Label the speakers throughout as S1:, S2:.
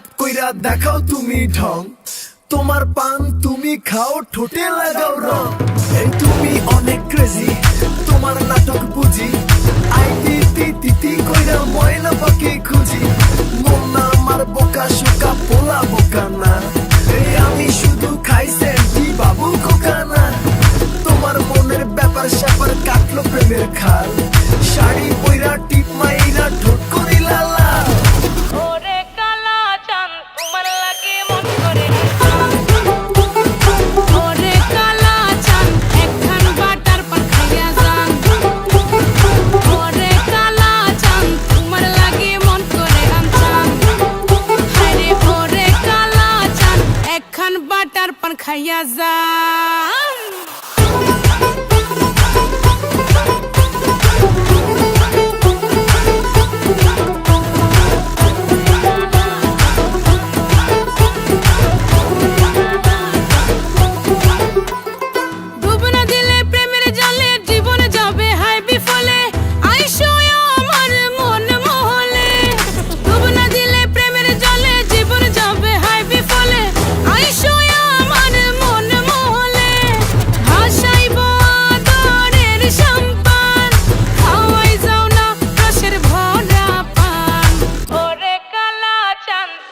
S1: Up কইরা দেখাও তুমি ঢং, তোমার পান তুমি খাও ঠোঁটে লাগাও রং। এই তুমি অনেক ক্রেজি, তোমার নাটক বুঝি, আই তিতি তিতি কইরা ময়না পাখি খুঁজি। মন না আমার বোকা শোকা পোলা বোকা না, এই আমি শুধু খাই সেন্টি বাবু খোকা না। তোমার মনের ব্যাপার স্যাপার কাটলো প্রেমের খাল, শাড়ি পইরা টিপ মাইরা ঠোঁট করিলা লাল।
S2: ওরে কালা চাঁদ তোমার লাগে মন করে, ওরে কালা চাঁদ একখান বাটার পান খাইয়া যান। ওরে কালা চাঁদ তোমার লাগে মন করে আনচান, হায়রে ওরে কালা চাঁদ একখান বাটার পান খাইয়া যান।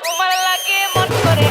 S2: তোমার লাগে মন করে